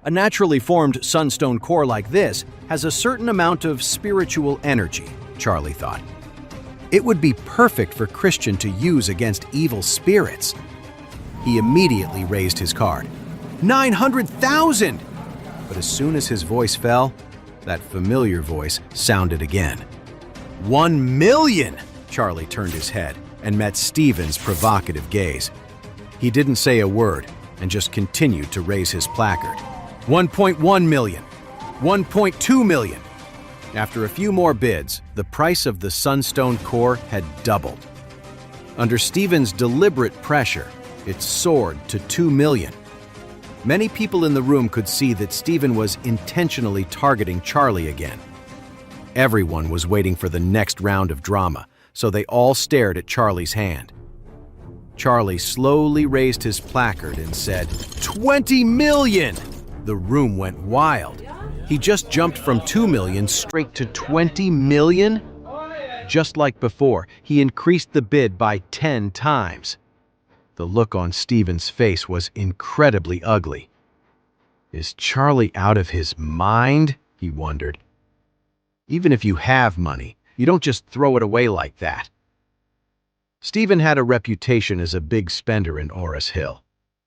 A naturally formed sunstone core like this has a certain amount of spiritual energy, Charlie thought. It would be perfect for Christian to use against evil spirits. He immediately raised his card. 900,000! But as soon as his voice fell, that familiar voice sounded again. 1 million! Charlie turned his head and met Stephen's provocative gaze. He didn't say a word and just continued to raise his placard. 1.1 million. 1.2 million. After a few more bids, the price of the sunstone core had doubled. Under Stephen's deliberate pressure, it soared to 2 million. Many people in the room could see that Stephen was intentionally targeting Charlie again. Everyone was waiting for the next round of drama, so they all stared at Charlie's hand. Charlie slowly raised his placard and said, 20 million! The room went wild. He just jumped from 2 million straight to 20 million? Just like before, he increased the bid by 10 times. The look on Stephen's face was incredibly ugly. Is Charlie out of his mind? He wondered. Even if you have money, you don't just throw it away like that. Stephen had a reputation as a big spender in Oris Hill,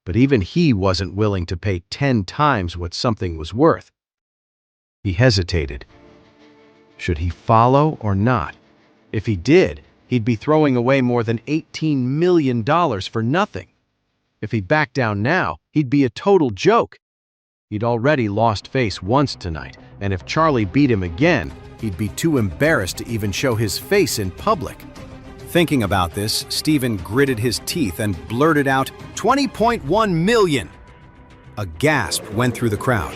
but even he wasn't willing to pay 10 times what something was worth. He hesitated. Should he follow or not? If he did, he'd be throwing away more than $18 million for nothing. If he backed down now, he'd be a total joke. He'd already lost face once tonight, and if Charlie beat him again, he'd be too embarrassed to even show his face in public. Thinking about this, Stephen gritted his teeth and blurted out, 20.1 million! A gasp went through the crowd.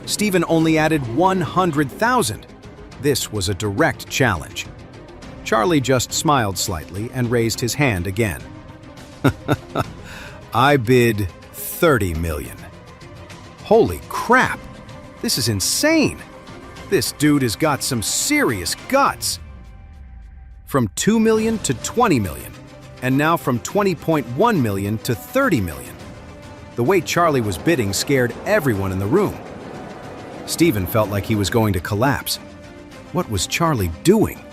Stephen only added 100,000. This was a direct challenge. Charlie just smiled slightly and raised his hand again. I bid 30 million. Holy crap! This is insane! This dude has got some serious guts! From 2 million to 20 million, and now from 20.1 million to 30 million. The way Charlie was bidding scared everyone in the room. Stephen felt like he was going to collapse. What was Charlie doing?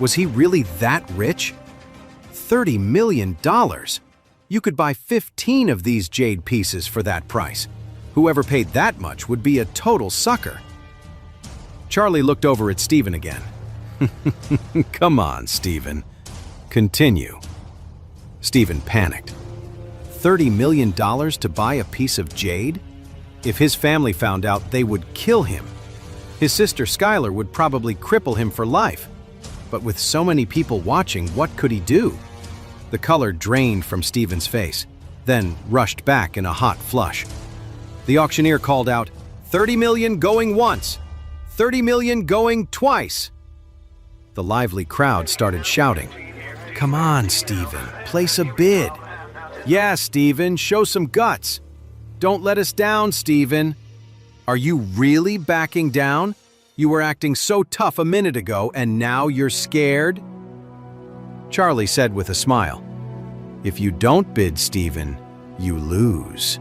Was he really that rich? $30 million! You could buy 15 of these jade pieces for that price. Whoever paid that much would be a total sucker. Charlie looked over at Stephen again. Come on, Stephen. Continue. Stephen panicked. $30 million to buy a piece of jade? If his family found out, they would kill him. His sister Skylar would probably cripple him for life. But with so many people watching, what could he do? The color drained from Stephen's face, then rushed back in a hot flush. The auctioneer called out, 30 million going once, 30 million going twice. The lively crowd started shouting, come on, Stephen, place a bid. Yeah, Stephen, show some guts. Don't let us down, Stephen. Are you really backing down? You were acting so tough a minute ago, and now you're scared? Charlie said with a smile, if you don't bid, Stephen, you lose.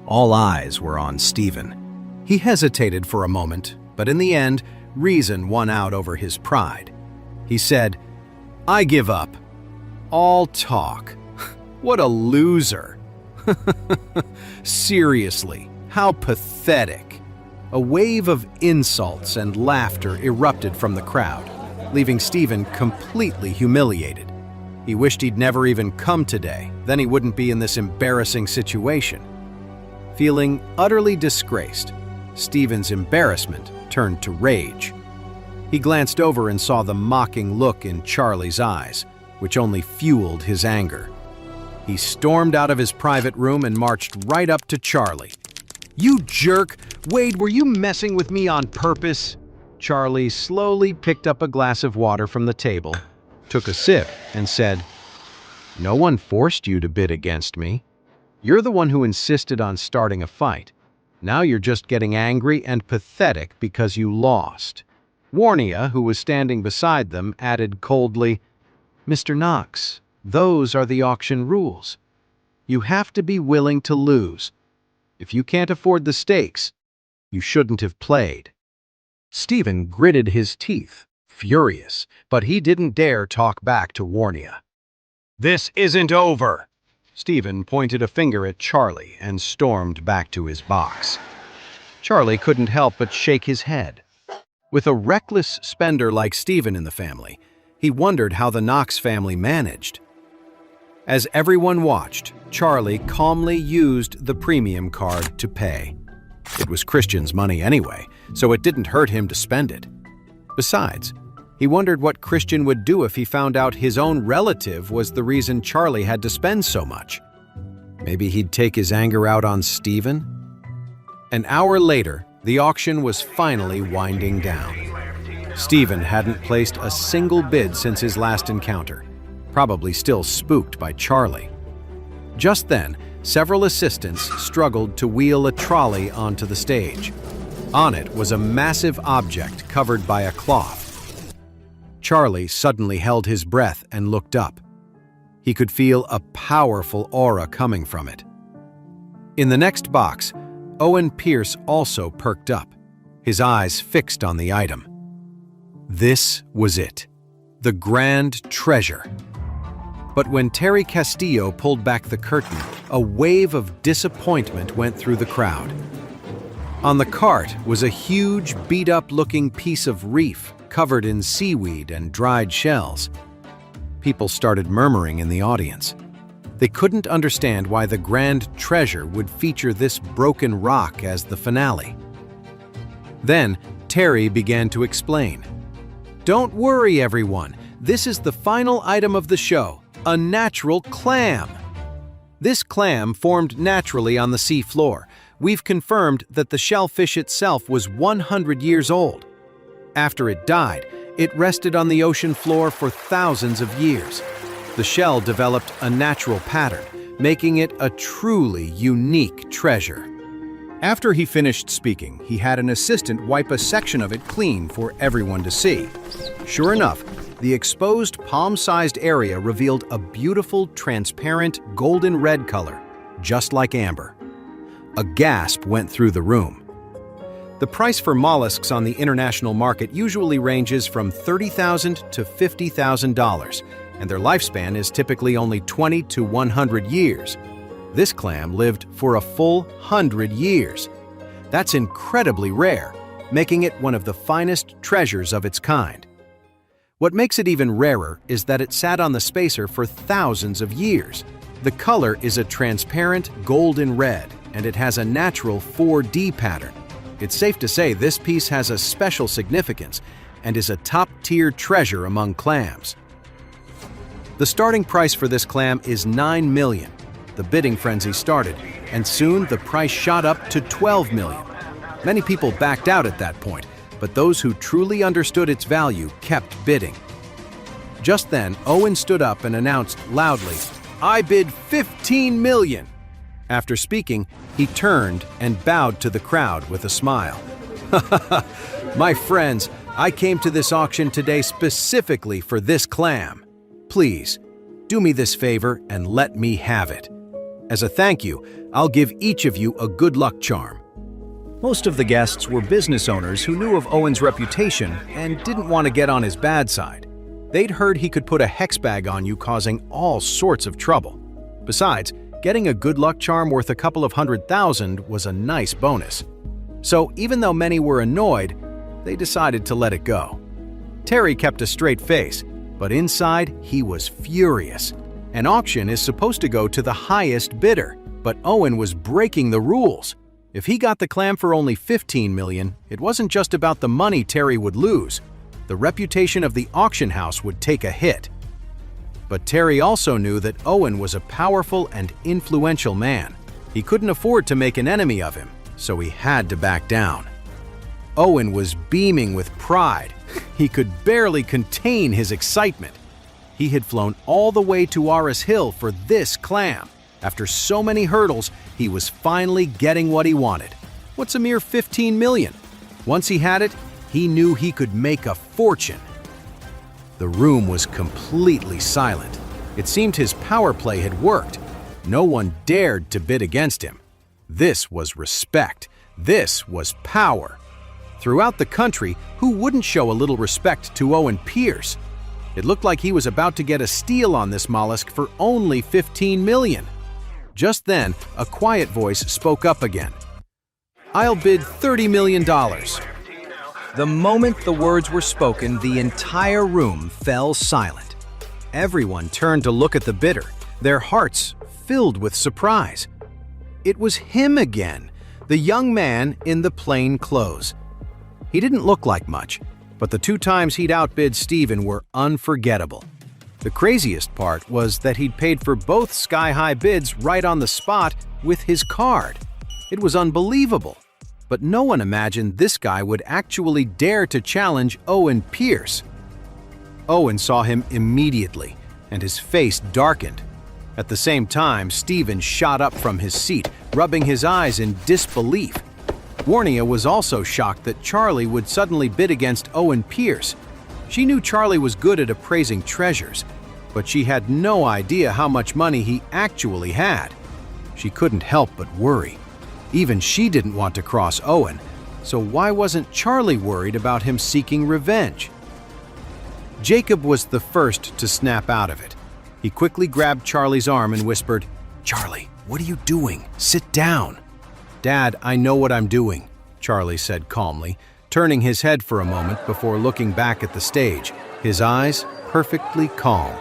All eyes were on Stephen. He hesitated for a moment, but in the end, reason won out over his pride. He said, I give up. All talk. What a loser. Seriously, how pathetic. A wave of insults and laughter erupted from the crowd, leaving Stephen completely humiliated. He wished he'd never even come today, then he wouldn't be in this embarrassing situation. Feeling utterly disgraced, Stephen's embarrassment turned to rage. He glanced over and saw the mocking look in Charlie's eyes, which only fueled his anger. He stormed out of his private room and marched right up to Charlie. You jerk! Wade, were you messing with me on purpose? Charlie slowly picked up a glass of water from the table, took a sip, and said, no one forced you to bid against me. You're the one who insisted on starting a fight. Now you're just getting angry and pathetic because you lost. Warnia, who was standing beside them, added coldly, Mr. Knox, those are the auction rules. You have to be willing to lose. If you can't afford the stakes, You shouldn't have played." Stephen gritted his teeth, furious, but he didn't dare talk back to Warnia. "This isn't over!" Stephen pointed a finger at Charlie and stormed back to his box. Charlie couldn't help but shake his head. With a reckless spender like Stephen in the family, he wondered how the Knox family managed. As everyone watched, Charlie calmly used the premium card to pay. It was Christian's money anyway, so it didn't hurt him to spend it. Besides, he wondered what Christian would do if he found out his own relative was the reason Charlie had to spend so much. Maybe he'd take his anger out on Stephen? An hour later, the auction was finally winding down. Stephen hadn't placed a single bid since his last encounter, probably still spooked by Charlie. Just then, several assistants struggled to wheel a trolley onto the stage. On it was a massive object covered by a cloth. Charlie suddenly held his breath and looked up. He could feel a powerful aura coming from it. In the next box, Owen Pierce also perked up, his eyes fixed on the item. This was it, the grand treasure. But when Terry Castillo pulled back the curtain, a wave of disappointment went through the crowd. On the cart was a huge, beat-up-looking piece of reef covered in seaweed and dried shells. People started murmuring in the audience. They couldn't understand why the grand treasure would feature this broken rock as the finale. Then, Terry began to explain. "Don't worry, everyone. This is the final item of the show, a natural clam. This clam formed naturally on the sea floor. We've confirmed that the shellfish itself was 100 years old. After it died, it rested on the ocean floor for thousands of years. The shell developed a natural pattern, making it a truly unique treasure." After he finished speaking, he had an assistant wipe a section of it clean for everyone to see. Sure enough, the exposed palm-sized area revealed a beautiful, transparent, golden red color, just like amber. A gasp went through the room. The price for mollusks on the international market usually ranges from $30,000 to $50,000, and their lifespan is typically only 20 to 100 years. This clam lived for a full 100 years. That's incredibly rare, making it one of the finest treasures of its kind. What makes it even rarer is that it sat on the spacer for thousands of years. The color is a transparent golden red, and it has a natural 4D pattern. It's safe to say this piece has a special significance and is a top-tier treasure among clams. The starting price for this clam is $9 million. The bidding frenzy started, and soon the price shot up to $12 million. Many people backed out at that point, but those who truly understood its value kept bidding. Just then, Owen stood up and announced loudly, "I bid $15 million." After speaking, he turned and bowed to the crowd with a smile. "My friends, I came to this auction today specifically for this clam. Please, do me this favor and let me have it. As a thank you, I'll give each of you a good luck charm." Most of the guests were business owners who knew of Owen's reputation and didn't want to get on his bad side. They'd heard he could put a hex bag on you, causing all sorts of trouble. Besides, getting a good luck charm worth a couple of $100,000 was a nice bonus. So even though many were annoyed, they decided to let it go. Terry kept a straight face, but inside he was furious. An auction is supposed to go to the highest bidder, but Owen was breaking the rules. If he got the clam for only $15 million, it wasn't just about the money Terry would lose. The reputation of the auction house would take a hit. But Terry also knew that Owen was a powerful and influential man. He couldn't afford to make an enemy of him, so he had to back down. Owen was beaming with pride. He could barely contain his excitement. He had flown all the way to Aris Hill for this clam. After so many hurdles, he was finally getting what he wanted. What's a mere $15 million? Once he had it, he knew he could make a fortune. The room was completely silent. It seemed his power play had worked. No one dared to bid against him. This was respect. This was power. Throughout the country, who wouldn't show a little respect to Owen Pierce? It looked like he was about to get a steal on this mollusk for only $15 million. Just then, a quiet voice spoke up again. "I'll bid $30 million. The moment the words were spoken, the entire room fell silent. Everyone turned to look at the bidder, their hearts filled with surprise. It was him again, the young man in the plain clothes. He didn't look like much, but the 2 times he'd outbid Stephen were unforgettable. The craziest part was that he'd paid for both sky-high bids right on the spot with his card. It was unbelievable, but no one imagined this guy would actually dare to challenge Owen Pierce. Owen saw him immediately, and his face darkened. At the same time, Stephen shot up from his seat, rubbing his eyes in disbelief. Warnia was also shocked that Charlie would suddenly bid against Owen Pierce. She knew Charlie was good at appraising treasures, but she had no idea how much money he actually had. She couldn't help but worry. Even she didn't want to cross Owen, so why wasn't Charlie worried about him seeking revenge? Jacob was the first to snap out of it. He quickly grabbed Charlie's arm and whispered, "Charlie, what are you doing? Sit down." "Dad, I know what I'm doing," Charlie said calmly, turning his head for a moment before looking back at the stage, his eyes perfectly calm.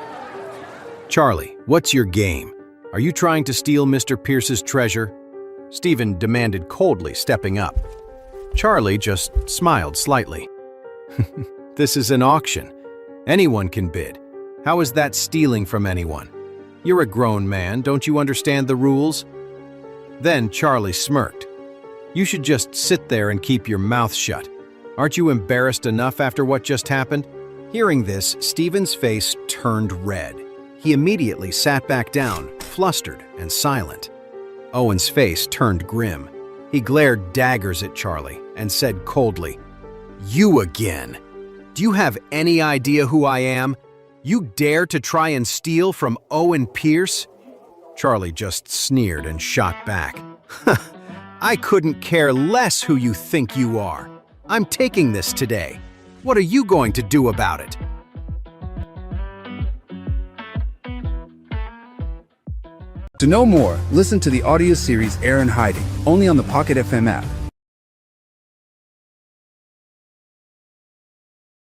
"Charlie, what's your game? Are you trying to steal Mr. Pierce's treasure?" Stephen demanded coldly, stepping up. Charlie just smiled slightly. "This is an auction. Anyone can bid. How is that stealing from anyone? You're a grown man, don't you understand the rules?" Then Charlie smirked. "You should just sit there and keep your mouth shut. Aren't you embarrassed enough after what just happened?" Hearing this, Stephen's face turned red. He immediately sat back down, flustered and silent. Owen's face turned grim. He glared daggers at Charlie and said coldly, "You again? Do you have any idea who I am? You dare to try and steal from Owen Pierce?" Charlie just sneered and shot back. "I couldn't care less who you think you are. I'm taking this today. What are you going to do about it?" To know more, listen to the audio series Heir in Hiding, only on the Pocket FM app.